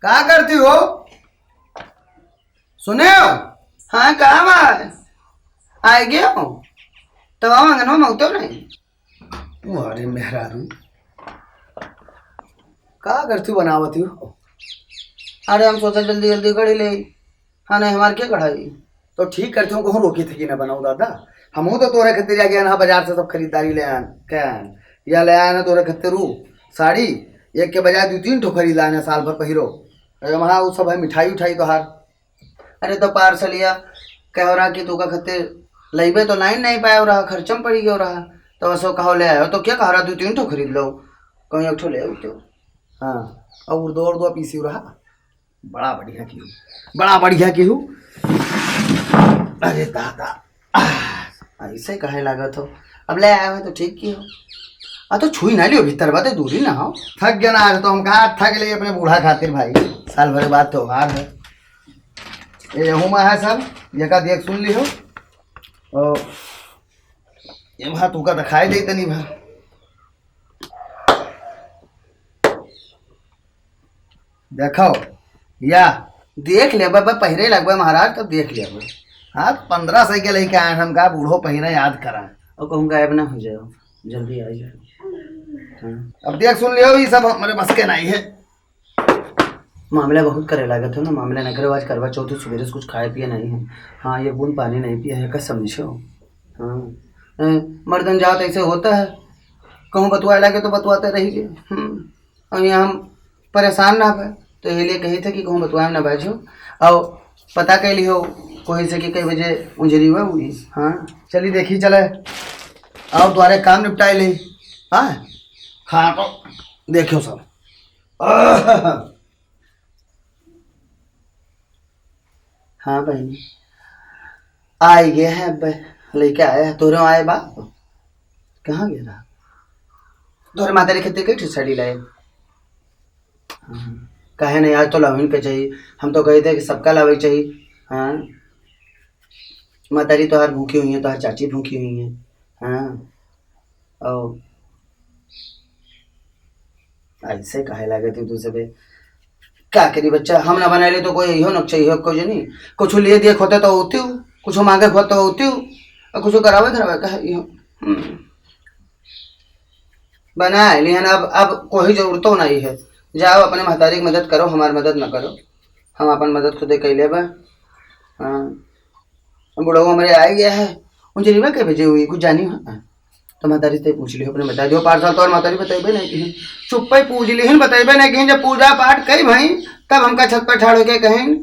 क्या करती हो? सुने हो? हाँ कहाँ बात आ गया हो तो आंगन में उतो नहीं। अरे मेहरारू क्या करती बनावती हो? अरे हम सोचा जल्दी जल्दी कड़ी ले। हाँ नहीं हमारे क्या कढ़ाई तो ठीक करती हूँ। कहूँ रोकी थी कि ना बनाऊ दादा। हम तो तोरे खतिर आ गया ना बाजार से सब खरीदारी ले आन क्या या ले आया ना तोरे खतिर साड़ी एक के बजाय 2-3 ठो खरीद लाए साल भर पहिरो। वहाँ वो सब है मिठाई उठाई तो हार। अरे तो पार्सल या कह रहा कि तू का खतिर लईबे तो लाइन नहीं पाया रहा खर्चम पड़ी गयो रहा तो असो कहो ले आयो तो क्या कह रहा 2-3 ठो खरीद लो कहीं एक ठो ले आओ तो। हाँ और उर्दो पीसी रहा बड़ा बढ़िया की बड़ा बढ़िया की हूँ। अरे दादा ऐसे कहे लागत हो अब ले आया हो तो ठीक की हो। तो छुई ना लियो भीतर बात दूरी ना हो। थक गया ना आज तो हम कहा थक लिए अपने बूढ़ा खातिर भाई साल भर बाद त्योहार है ये यहूँ में है सब ये का देख सुन ली हो और ये भा तू का दिखाई दे तनी भा देखो या देख ले बाबा पहिरे लगभग महाराज तब देख लिया। हाँ 15 सही के लेके आए हम कहा बूढ़ो पहिरे याद करा और कहूँ गायब ना हो जाओ जल्दी आ जाओ। हाँ अब देख सुन लियो ये सब हमारे बस के नहीं है। मामला बहुत करे लागत हो ना मामला न करे आज करवा चौथ सवेरे से कुछ खाए पिए नहीं है। हाँ ये बूंद पानी नहीं पिया है का समझो। हाँ मर्दन जाओ तो ऐसे होता है कहूँ बतवा लगे तो बतवाते रहिए। और यहाँ हम परेशान ना पाए तो ये लिए कही थे कि कहूँ बतवाए ना बाजो और पता कर ली हो कोई से कि कई बजे उंजरी हुई। हाँ चलिए देखी चले आओ तुम्हारे काम निपटाए ले। हाँ हाँ तो देखो सब हाँ बहनी आए गए हैं अब लेके आए हैं तोरे आए बाप कहाँ गया रहा तोरे माता रे खेते कई साड़ी लाए। कहे नहीं आज तो लाविन पे चाहिए हम तो कहे थे कि सबका लावे चाहिए। हाँ मातारी तो हर भूखी हुई है तो हर चाची भूखी हुई है। हाँ और ऐसे कहे लगे थे तुझसे बे क्या करी बच्चा हम ना बना ले तो कोई इहो न चाहिए कुछ नहीं कुछ लिए दिए खोते तो होती हूँ कुछ मांगे खोते तो होती हूँ और कुछ करावे धरावे कहे बना लिहन अब कोई जरूरत तो नहीं है। जाओ अपने महतारी की मदद करो हमारी मदद न करो हम अपन मदद खुद कर ले। हाँ बुढ़ो हमारे आ गया है उनसे रिवा क्या भेजे हुई कुछ जानी हो तो महतारी से पूछ लियो अपने बता दियो पार्सल तो और महतारी बतेबे नहीं कहीं चुप ही पूछ लिहन बतेबे नहीं कहीं जब पूजा पाठ कही भाई तब हमका छत पर ठाड़ के कहीं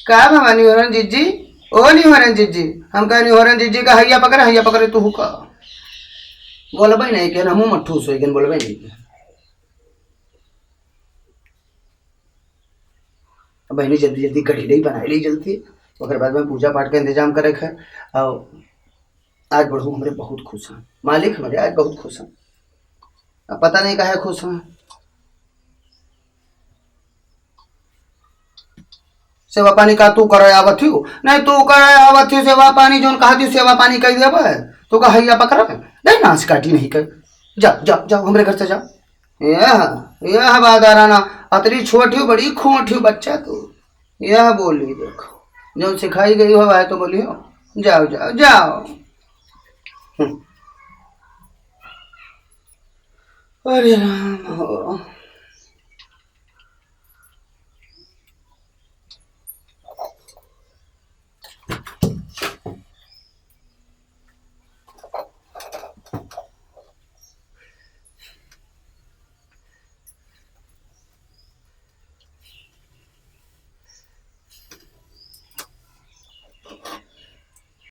का भवानी होरन जीजी ओ नहीं होरन जीजी हम कह नहीं होरन जीजी का हैया पकड़े तू का बोलबे नहीं कि हम मट्ठू सोई के बोलबे नहीं कि बहनी जल्दी जल्दी कढ़ी नहीं बनाई ली जल्दी और बाद में पूजा पाठ का इंतजाम करे है। और आज बढ़ू हमारे बहुत खुश हैं मालिक हमारे आज बहुत खुश हैं अब पता नहीं काहे खुश हैं। सेवा पानी का तू करे आवत हो नहीं तू करे आवत हो सेवा पानी जो कहा थी सेवा पानी कर देव तू का हैया पकड़ नहीं नाच काटी नहीं कर जाओ जाओ जाओ हमारे घर से जाओ। यह बादाराना अतरी छोटी बड़ी खोटी बच्चा तू यह बोली देखो जो सिखाई गई हो है तो बोली हो जाओ जाओ जाओ। अरे राम हो